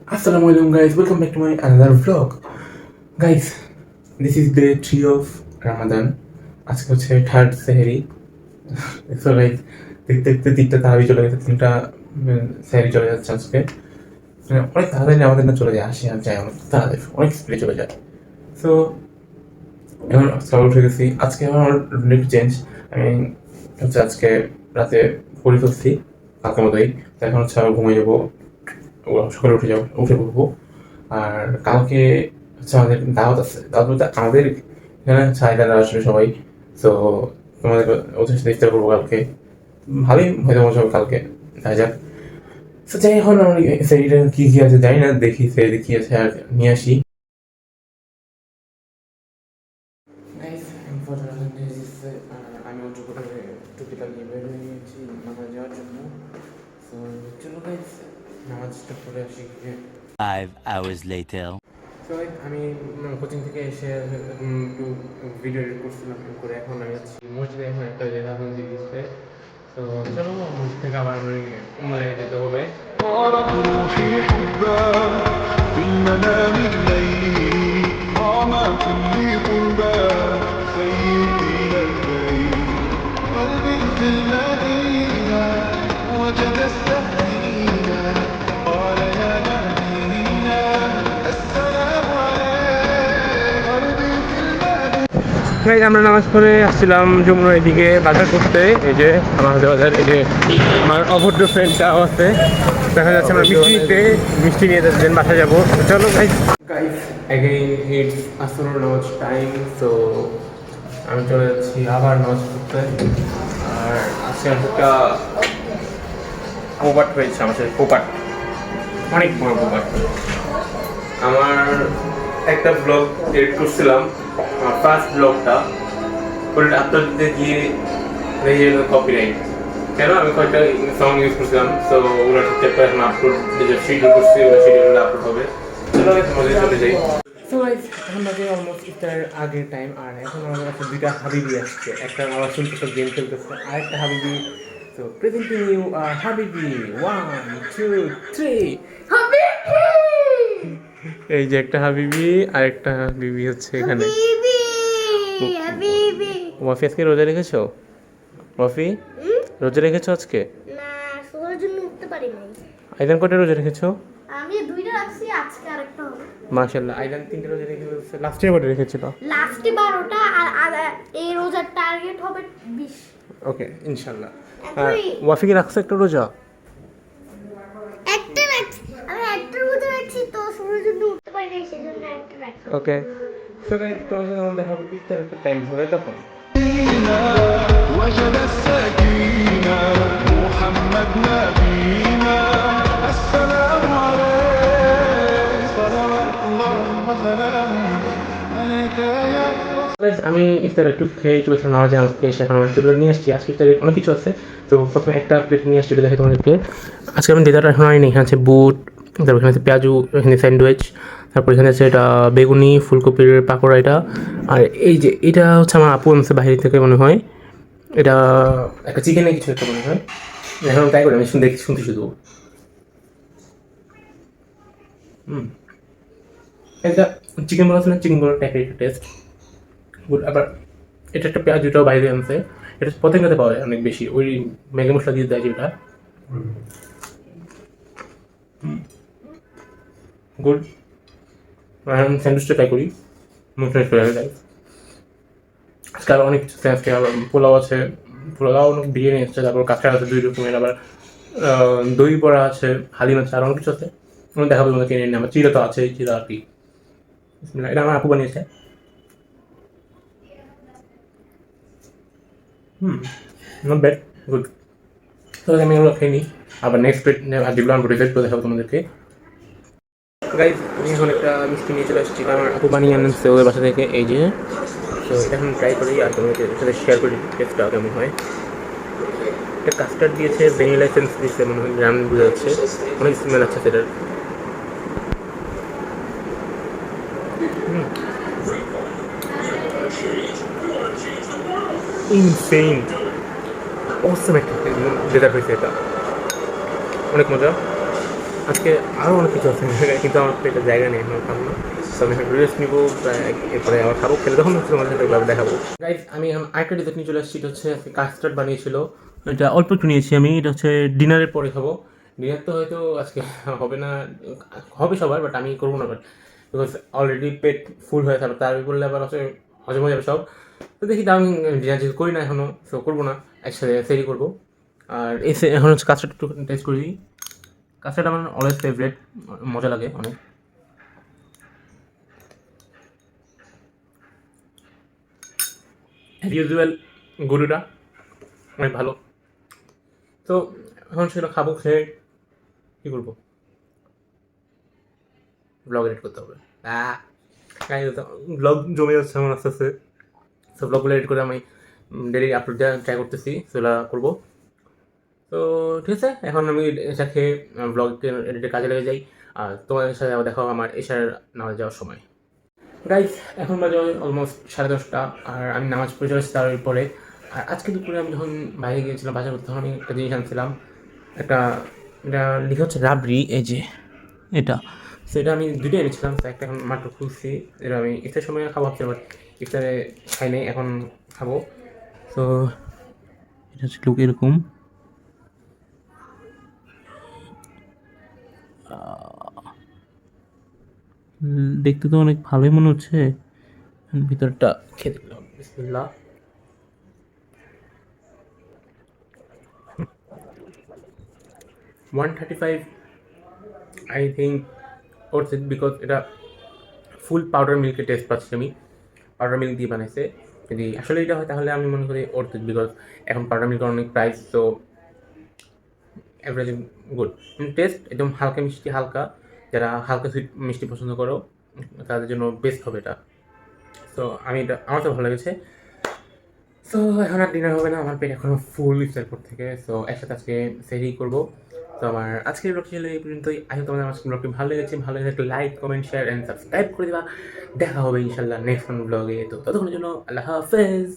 Assalamualaikum guys, welcome back to my another vlog. Guys, this is day 3 of Ramadan. আজকে হচ্ছে third সেহরি। So guys, দেখতে দেখতে 3টা তারাবি চলে গেছে, 3টা সেহরি চলে যাচ্ছে আজকে। অনেক তাড়াতাড়ি আমাদের না চলে যায়, আসে আর যায় অনেক তাড়াতাড়ি, অনেক স্পিডে চলে যায়। সো এখন সকাল উঠে গেছি। আজকে আমার রুটিন একটু চেঞ্জ। আমি হচ্ছে আজকে রাতে পড়ে ফেলছি কালকের মতোই। এখন হচ্ছে আবার ঘুমিয়ে যাবো, সকালে উঠে পড়বো। আর কালকে হচ্ছে আমাদের দাওয়াত আছে। দাওয়াত বলতে আমাদের এখানে ছাইদারা আসবে সবাই। তো তোমাদের ওদের সাথে ইফতার করবো কালকে। ভালোই হয়তো মজা হবে কালকে, দেখা যাক। তো যাই এখন আমার সেইটা কি কি আছে জানি না, দেখি সেই কি আছে আর নিয়ে আসি। আমি উঠে করে টুপি লাগিয়ে বের হয়ে গিয়েছি নামাজ যাওয়ার জন্য। তো চলো গাইস, নামাজটা পড়ে আসি। 5 hours later. তো আমি কোচিং থেকে এসে একটু ভিডিও এডিট করছিলাম করে এখন আমি যাচ্ছি মসজিদে। এখন একটা জেলা মসজিদ দিচ্ছে। তো চলো মসজিদ থেকে আবার আমি উমরায় যেতে হবে। روحي حبا في المنام الليل طعما كل قربا سيدي لبيك قلبي في المدينة وجد السكينة قال يا نبينا السلام عليك قلبي في المدينة। আমরা নামাজ পড়ে আসছিলাম যমুনার এদিকে বাজার করতে। এই যে আমাদের বাজার, এই যে আমার অভদ্র ফ্রেন্ডটাও আছে, দেখা যাচ্ছে আমরা মিষ্টি নিয়ে যাচ্ছেন, বাসায় যাবো। চলো গাইস অ্যাগেইন ইটস আসর নামাজ টাইম। তো আমি চলে যাচ্ছি আবার নামাজ পড়তে। আর আজকে একটা পোপাট হয়েছে আমার সাথে, পোপাট, অনেক বড় পোপাট। আমার একটা ব্লগ এডিট করছিলাম, আমার ফার্স্ট ব্লগটা, ওটা আপলোড দিতে গিয়ে হয়ে গেল কপিরাইট। কেন আমি কয়েকটা সং ইউজ করছিলাম, তো ওগুলো ঠিকঠাক করে এখন আপলোড যে শিডিউল করছি ওই শিডিউলটা আপলোড হবে। চলো মজা চলে যাই। সো গাইস, এখন বাজে অলমোস্ট ইফতারের আগের টাইম। আর এখন আমার কাছে দুইটা হাবিবি আসছে, একটা আমার শুনতেছে গেম খেলতেছে, আরেকটা হাবিবি। তো প্রেজেন্টিং ইউ হাবিবি 1 2 3 এই যে একটা হাবিবি আর একটা বিবি হচ্ছে এখানে। ওয়াফি আজকে রোজা রেখেছো? ওয়াফি রোজা রেখেছো আজকে? না, সবার জন্য উঠতে পারি নাই। আইদান কয়টা রোজা রেখেছো? আমি দুইটা রাখছি, আজকে আরেকটা হবে। মাশাআল্লাহ, আইদান 3টা রোজা রেখেছে। লাস্টে কয়টা রেখেছিল? লাস্টে 12টা, আর এই রোজার টার্গেট হবে 20। ওকে ইনশাআল্লাহ। তুই? ওয়াফি কি রাখছে একটা রোজা? একটা রাখছি, আমি একটা রোজা রাখছি, তো সবার জন্য উঠতে পারি নাই, সেজন্য একটা রাখছি। ওকে। সো গাইস, তোমার সাথে আমার দেখা হবে ইফতারের একটা টাইম হবে তখন। وجد السكينة محمد نبينا السلام عليك صلوات الله وسلامه عليك يا আমি ইফতারে একটু খেয়ে একটু বেশি নামাজে আজকে এসে এখন আমি চুলে নিয়ে আসছি। আজকে ইফতারে অনেক কিছু আছে। তো প্রথমে একটা প্লেট নিয়ে আসছি, দেখে তোমাদেরকে। আজকে আমি ডেজার্ট এখন আনি। এখানে আছে বুট, তারপর এখানে আছে পেঁয়াজু, এখানে স্যান্ডউইচ, তারপর এখানে আছে এটা বেগুনি ফুলকপির পাকোড়া এটা। আর এই যে এটা হচ্ছে আমার আপু আনছে বাইরে থেকে মনে হয়, এটা একটা চিকেনের কিছু একটা মনে হয়। এখন তাই করি, আমি শুনতে শুধু এটা চিকেন বলা আছে না, চিকেন বলার টাইপের একটা টেস্ট গুড। আবার এটা একটা পেঁয়াজুটাও বাইরে আনছে, এটা পতেঙ্গাতে পাওয়া যায় অনেক বেশি, ওই ম্যাগি মশলা দিয়ে দেয় যেটা। গুড। এখন স্যান্ডউইচটা ট্রাই করি, মুখ ফ্রেশ করে যায়। আজকে আরও অনেক কিছু আজকে আবার পোলাও আছে, পোলাও অনেক বিরিয়ানি আছে, তারপর কাঁচা আছে 2 রকমের, আবার দই বড়া আছে, হালিম আছে, আর অনেক কিছু আছে। আমি দেখাবো তোমাকে কিনে নিয়ে। আমার চিরা তো আছে, চিরা আর কি। এটা আমার আপু বানিয়েছে। Not bad, good. তো আমি এগুলো খেয়ে নিই, আবার নেক্সট প্লেট আর যেগুলো আমি রিজেক্ট করে দেখাবো তোমাদেরকে। গাইজ, আমি এখন একটা মিষ্টি নিয়ে চলে এসেছি, আমার আপু বানিয়ে আনছে ওদের বাসা থেকে। এই যে, তো এটা এখন ট্রাই করি আর তোমাদের সাথে শেয়ার করি টেস্টটা কেমন হয়। একটা কাস্টার্ড দিয়েছে, ভ্যানিলা এসেন্স দিয়েছে মনে হয়, গ্রাম বোঝা যাচ্ছে, অনেক স্মেল আছে সেটার। ইনসেইন অসম একটা ডেজার্ট হয়েছে এটা। অনেক মজা। আজকে আরও অনেক কিছু আছে কিন্তু আমার পেটে জায়গা নেই এখন খাবো না। তো আমি এখন রেস্ট নিবো, এরপরে আবার খাবো, খেলে তখন হচ্ছে তোমাদের সাথে এভাবে দেখাবো। গাইজ আমি এখন আরেকটা ডিজার্ট নিয়ে চলে আসছি। এটা হচ্ছে কাস্টার্ড বানিয়েছিল, এটা অল্প একটু নিয়েছি আমি। এটা হচ্ছে ডিনারের পরে খাবো। ডিনার তো হয়তো আজকে হবে না, হবে সবার, বাট আমি করবো না, বাট বিকজ অলরেডি পেট ফুল হয়ে থাকবে, তার বললে আবার হচ্ছে হজম হয়ে যাবে সব। তো দেখি তো আমি ডিনার যেহেতু করি না এখনও, সো করবো না, একসাথে সেরি করবো। আর এসে এখন হচ্ছে কাস্টার্ড একটু টেস্ট করি। কাস্টার্ড আমার অলওয়েজ ফেভারিট, মজা লাগে অনেক। অ্যাজ ইউজুয়াল গরুটা অনেক ভালো। তো এখন সেটা খাবো, খেয়ে কী করবো, ব্লগ এডিট করতে হবে। ব্লগ জমে যাচ্ছে আমার আস্তে আস্তে। সো ব্লগগুলো এডিট করে আমি ডেলি আপলোড দেওয়ার ট্রাই করতেছি, সেগুলো করবো। তো ঠিক আছে, এখন আমি এসা খেয়ে ব্লগ এডিটের কাজে লেগে যাই। আর তোমাদের সাথে আবার দেখা হবে আমার এশার নামাজ যাওয়ার সময়। গাইজ এখন বাজে অলমোস্ট 10:30, আর আমি নামাজ পড়ে চলেছি তারপরে। আর আজকে দুপুরে আমি যখন বাইরে গিয়েছিলাম বাজার করতে, তখন আমি একটা জিনিস আনছিলাম, এটা লিখে হচ্ছে রাবড়ি, এই যে এটা। সেটা আমি দুটোই এনেছিলাম, তো একটা এখন মাত্র খুলছি। এটা আমি ইফতারের সময় খাবো ভাবছিলাম, বাট ইফতারে খাই নাই, এখন খাবো। তো এটা হচ্ছে লুক এরকম। দেখতে তো অনেক ভালোই মনে হচ্ছে। ভিতরটা খেয়ে দেখলাম, বিসমিল্লাহ। $135 আই থিঙ্ক ওরস ইট, বিকজ এটা ফুল পাউডার মিল্কের টেস্ট পাচ্ছি আমি। পাউডার মিল্ক দিয়ে বানাইছে, যদি আসলে এটা হয় তাহলে আমি মনে করি ওরস ইট, বিকজ এখন পাউডার মিল্কের অনেক প্রাইস। তো এভারেজ গুড টেস্ট, একদম হালকা মিষ্টি, হালকা যারা হালকা সুইট মিষ্টি পছন্দ করো তাদের জন্য বেস্ট হবে এটা। তো আমি এটা, আমার তো ভালো লেগেছে। সো এখন আর ডিনার হবে না, আমার পেট এখনও ফুল ইফতার পর থেকে। সো একসাথে আজকে সেরি করবো। তো আমার আজকের ব্লগটি ছিল এই পর্যন্তই। আই তোমাদের আমার ব্লগটি ভালো লেগেছে, ভালো লেগে একটা like, comment, share and subscribe করে দেবা। দেখা হবে ইনশাল্লাহ নেক্সট ব্লগে। তো ততক্ষণের জন্য আল্লাহ হাফেজ।